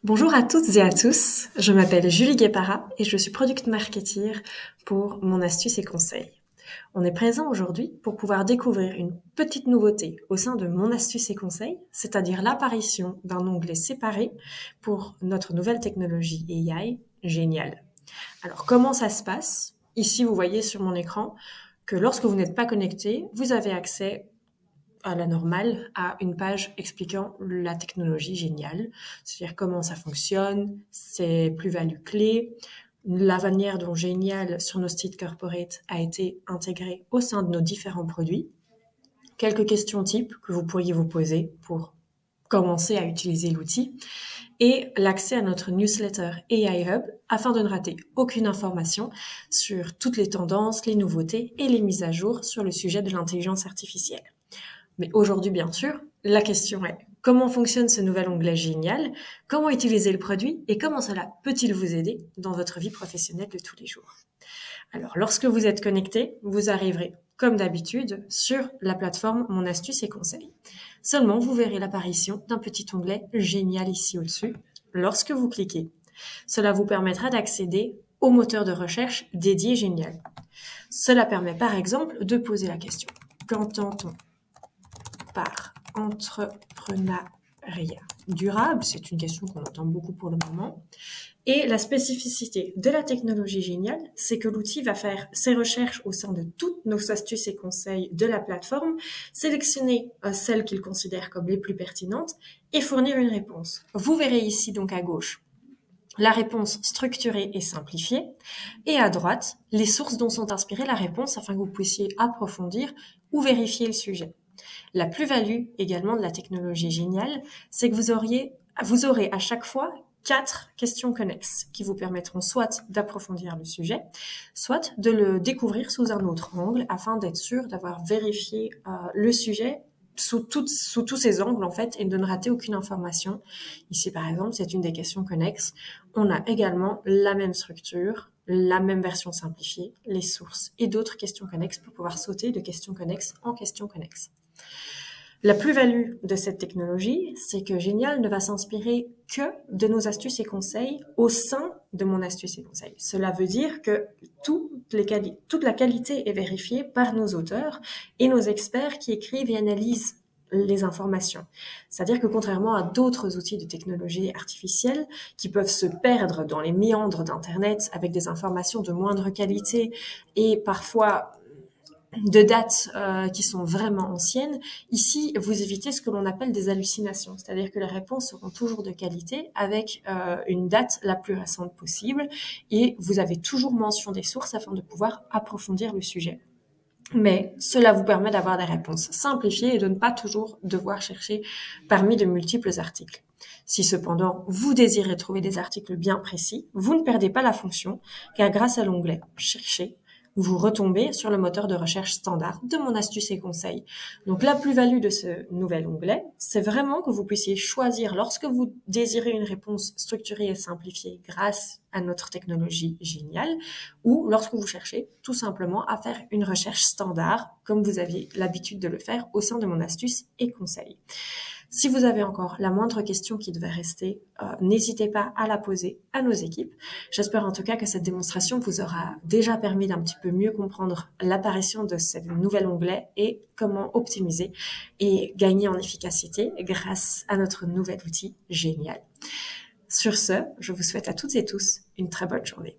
Bonjour à toutes et à tous, je m'appelle Julie Guépara et je suis Product Marketeer pour Mon Astuce et Conseil. On est présent aujourd'hui pour pouvoir découvrir une petite nouveauté au sein de Mon Astuce et Conseil, c'est-à-dire l'apparition d'un onglet séparé pour notre nouvelle technologie AI géniale. Alors comment ça se passe? Ici, vous voyez sur mon écran que lorsque vous n'êtes pas connecté, vous avez accès à la normale, à une page expliquant la technologie géniale, c'est-à-dire comment ça fonctionne, ses plus-values clés, la manière dont Génial sur nos sites corporate a été intégré au sein de nos différents produits, quelques questions types que vous pourriez vous poser pour commencer à utiliser l'outil, et l'accès à notre newsletter AI Hub afin de ne rater aucune information sur toutes les tendances, les nouveautés et les mises à jour sur le sujet de l'intelligence artificielle. Mais aujourd'hui, bien sûr, la question est comment fonctionne ce nouvel onglet génial? Comment utiliser le produit? Et comment cela peut-il vous aider dans votre vie professionnelle de tous les jours? Alors, lorsque vous êtes connecté, vous arriverez, comme d'habitude, sur la plateforme Mon Astuce et Conseil. Seulement, vous verrez l'apparition d'un petit onglet génial ici au-dessus lorsque vous cliquez. Cela vous permettra d'accéder au moteur de recherche dédié Génial. Cela permet par exemple de poser la question: qu'entend-on par entrepreneuriat durable? C'est une question qu'on entend beaucoup pour le moment. Et la spécificité de la technologie géniale, c'est que l'outil va faire ses recherches au sein de toutes nos astuces et conseils de la plateforme, sélectionner celles qu'il considère comme les plus pertinentes et fournir une réponse. Vous verrez ici donc à gauche la réponse structurée et simplifiée, et à droite, les sources dont sont inspirées la réponse afin que vous puissiez approfondir ou vérifier le sujet. La plus-value également de la technologie géniale, c'est que vous aurez à chaque fois 4 questions connexes qui vous permettront soit d'approfondir le sujet, soit de le découvrir sous un autre angle afin d'être sûr d'avoir vérifié le sujet sous tous ces angles en fait et de ne rater aucune information. Ici par exemple, c'est une des questions connexes. On a également la même structure, la même version simplifiée, les sources et d'autres questions connexes pour pouvoir sauter de questions connexes en questions connexes. La plus-value de cette technologie, c'est que Génial ne va s'inspirer que de nos astuces et conseils au sein de Mon Astuce et Conseils. Cela veut dire que toute la qualité est vérifiée par nos auteurs et nos experts qui écrivent et analysent les informations. C'est-à-dire que contrairement à d'autres outils de technologie artificielle qui peuvent se perdre dans les méandres d'Internet avec des informations de moindre qualité et parfois de dates qui sont vraiment anciennes, ici, vous évitez ce que l'on appelle des hallucinations, c'est-à-dire que les réponses seront toujours de qualité avec une date la plus récente possible et vous avez toujours mention des sources afin de pouvoir approfondir le sujet. Mais cela vous permet d'avoir des réponses simplifiées et de ne pas toujours devoir chercher parmi de multiples articles. Si cependant vous désirez trouver des articles bien précis, vous ne perdez pas la fonction, car grâce à l'onglet « Chercher », vous retombez sur le moteur de recherche standard de Mon Astuce et Conseil. Donc la plus-value de ce nouvel onglet, c'est vraiment que vous puissiez choisir lorsque vous désirez une réponse structurée et simplifiée grâce à notre technologie géniale, ou lorsque vous cherchez tout simplement à faire une recherche standard, comme vous aviez l'habitude de le faire au sein de Mon Astuce et Conseil. Si vous avez encore la moindre question qui devait rester, n'hésitez pas à la poser à nos équipes. J'espère en tout cas que cette démonstration vous aura déjà permis d'un petit peu mieux comprendre l'apparition de ce nouvel onglet et comment optimiser et gagner en efficacité grâce à notre nouvel outil génial. Sur ce, je vous souhaite à toutes et tous une très bonne journée.